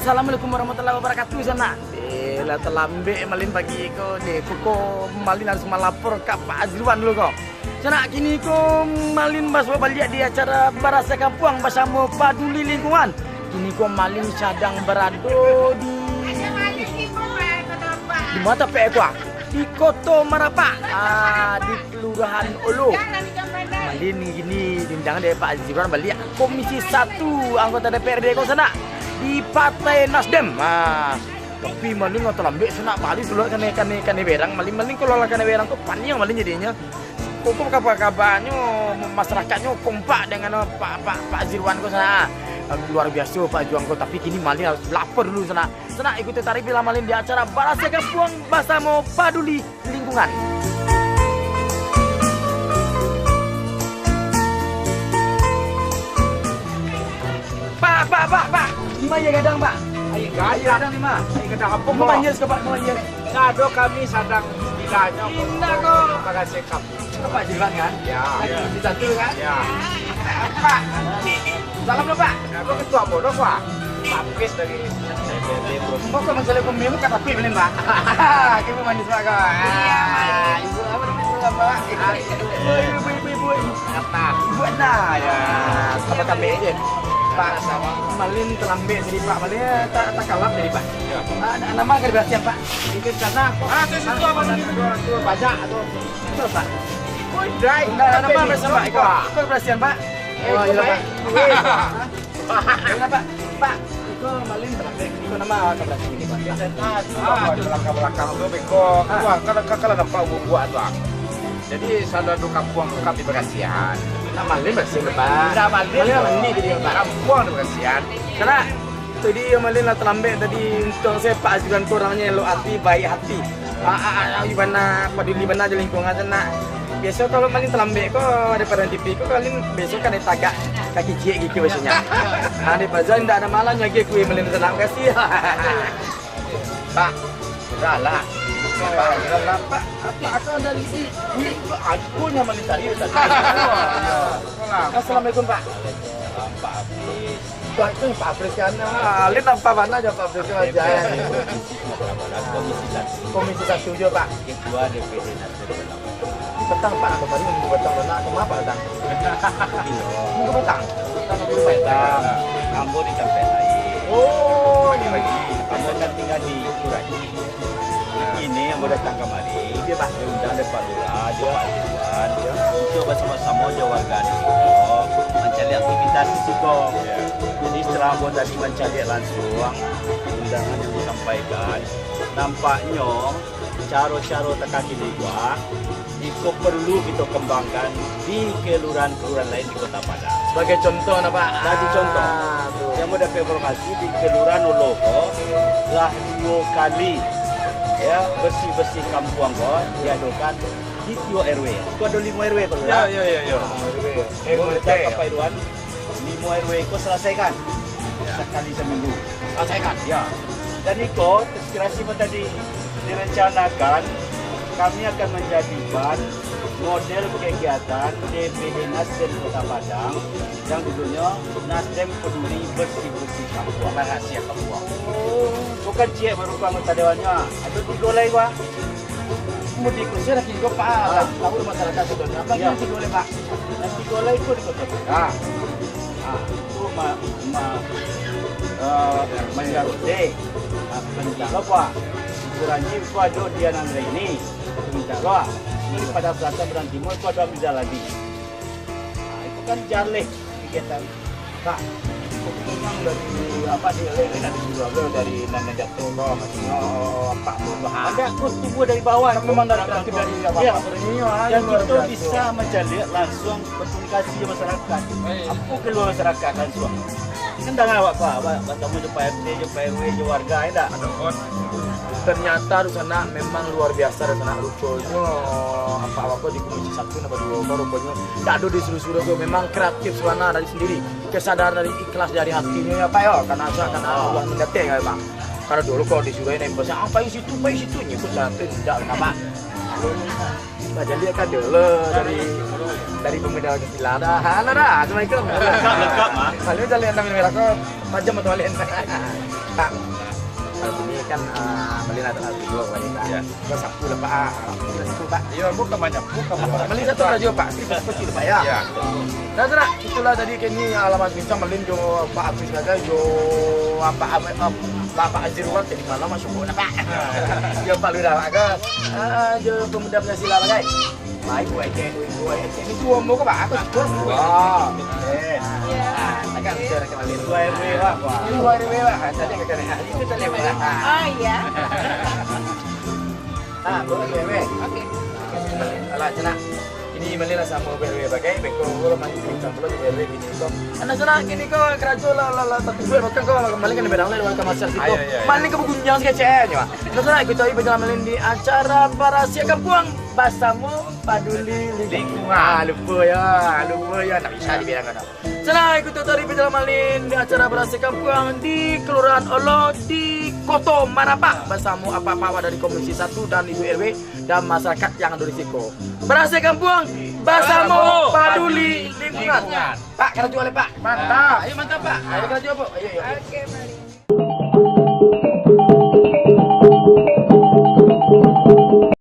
Assalamualaikum warahmatullahi wabarakatuh sana. Lah terlambat malin pagi ko ni. Ko malin harus melapor ke Pak Azriwan dulu ko. Sana kini ko malin baswa balik di acara Barasa Kampung bersama Paduli Lingkungan. Kini ko malin sedang berada di mata Pak Eko. Di Kota Marapak, di Kelurahan Ulu. Malin gini jangan dari Pak Azriwan balik Komisi 1 anggota DPRD ko sana di Partai Nasdem. Tapi malin nggak terlambat sana malin dulu kan berang malin kalau kan berang tuh panjang malin jadinya. Kok kabarnya masyarakatnya kompak dengan Pak Azriwan ko sana. Luar biasa Pak Juang ko, tapi kini malin harus lapor dulu sana. Sana ikuti tarik bila malin di acara Barasa Kampung bersama Paduli Lingkungan. Pak. Di mana gadang, Pak? Ayo gadang di mana? Ayo gadang apa? Mau manjil ke Pak, mau manjil. Ngado kami sedang bilanya. Indah kok. Barasa Kampung. Ke Pak Azriwan kan? Ya. Di satu kan? Ya. Pak. Salam dong, Pak. Aku ketua bodoh, Pak. Papis dari Kok ke masalah pemilu kata Pi bener, Pak? Ibu manis Pak kok. Iya, Ibu apa namanya Pak? Ibu. Kata. Ibu Ana ya. Sama kami aja. Pak sama malin terlambat jadi Pak malin tak kalap jadi Pak. Ya. Ada nama keberhasilan Pak. Ikut sana. Itu situ apa tadi? Itu banyak atau Betul Pak. Udah, Nama bersama Pak. Ikut keberhasilan Pak. Oh iya Pak. Kenapa Pak? Itu malin terlambat. Ikut nama keberhasilan ini Pak. belakang tu beko. Kalau nampak buat tu. Jadi sana tu kampung di Bagasian. Nah malin bersih Pak. Nah, malin mandi tadi Pak. Kampung di Bagasian. Karena tadi malin lah terlambat tadi untuk saya Pak Azriwan orangnya lo hati baik hati. Gimana peduli benar aja lingkungan sana. Biasa kalau malin terlambat kok daripada TV kok malin besok kan ditagak kaki cie gitu biasanya. Di bazar tidak ada malahnya gitu malin tenang kasih. Pak, sudahlah. Pak, apa dari ini aku yang melintari tadi. Assalamualaikum Pak. Pak Apis. Pak itu Pak Apris kan. Alin apa mana aja Pak Apris aja. Komisi 1 juga Pak. Ketua DPD Nasdem. Petang Pak, atau tadi minggu petang mana? Kemana Pak petang? Minggu petang. Petang. Kamu di tempat lain. Oh, Ini lagi. Kamu kan tinggal di Kurai. Ini yang mau datang kemari. Dia Pak diundang dari Pak Lurah, dia Pak Azriwan. Untuk bersama-sama dia warga di situ. Mencari aktivitas di situ. Jadi setelah aku tadi mencari langsung undangan yang disampaikan, nampaknya cara-cara tekan di gua itu perlu kita kembangkan di kelurahan-kelurahan lain di Kota Padang. sebagai contoh nah Pak. Jadi contoh, yang mau dapat informasi di Kelurahan Noloko telah 2 kali ya bersih-bersih kampung kok diadakan di Tio RW. Itu ada 5 RW kalau Ya. Pak Irwan 5 RW itu selesaikan sekali seminggu. Selesaikan. Ya. Dan itu inspirasi tadi direncanakan kami akan menjadikan model kegiatan DPD Nasdem Kota Padang yang judulnya Nasdem Peduli Bersih-Bersih Kampung. Rahasia Kampung. Bukan cie baru anggota dewannya. Ada 3 lagi Pak. Mudik usia lagi kok Pak. Tahu masyarakat sudah apa yang tiga oleh Pak? Dan 3 lagi itu di Kota Padang. Itu menjarude. Minta Pak. Kurangi itu ada Dian Andre ini. Minta Pak. Ini pada Selatan Berang Timur itu ada Miza lagi. Itu kan jaleh kegiatan. Pak, memang dari apa dari Surabaya dari Nenek Jatuh maksudnya Pak Perubahan. Ada aku tumbuh dari bawah. Memang dari apa? Ya. Ini Dan kita bisa mencari langsung berkomunikasi dengan masyarakat. Apa keluar masyarakat langsung. Kan dah awak Pak, bertemu dengan Pak RT, dengan Pak RW, dengan warga, ada. Ternyata di sana memang luar biasa di sana lucunya apa di Komisi 1 nomor 2 rupanya tidak ada di seluruh memang kreatif suara dari sendiri kesadaran dari ikhlas dari hatinya ya Pak ya karena Allah mendetek ya Pak karena dulu kalau disuruh nembosnya apa isi itu nyikut satu tidak kenapa Pak jadi kan dulu dari pemuda ke Silang dah. Halo dah. Assalamualaikum. Lengkap mah. Kalau jalan yang merah kau tajam atau alien. Pak. Kalau ini kan beli ada dua wanita. Ya. Kau Sabtu lah Pak. Sabtu Pak. Iya, bukan banyak. Beli satu radio Pak. Kecil Pak ya. Ya. Nah, sana itulah tadi kini alamat bincang melin jo Pak Abis gagal jo Bapak Azirwan jadi malam masuk bola Pak. Jo Pak Lurah agak jo pemuda Pancasila bagai. Baik gue ini dua mau ke Pak aku syukur. Wah. Agak bisa kemalin 2 RW Pak. 2 RW Pak. Tadi kekene itu tadi Pak. Oh iya. Boleh RW. Oke. Alah cina. Ini malin sama RW bagai beko kalau main bincang bola di RW gini kok. Anak sana gini kok kerajo lah tapi gue makan kok malin kan bedang lain ke masyarakat itu. Malin ke bukunjang sekecenya Pak. Anak sana ikut tahu berjalan malin di acara Barasia Kampung Basamu Paduli Lingkungan. Lupa ya tak bisa dibilang kan. Sana ikut tahu berjalan malin di acara Barasia Kampung di Kelurahan Olo di Koto Marapak bersama apa-apa dari Komisi 1 dan Ibu RW dan masyarakat yang ada risiko. Barasia Kampung Basamu Paduli Lingkungan. Pak, kerja oleh Pak. Mantap. Ayo mantap Pak. Ayo kerja Pak. Ayo. Oke, mari.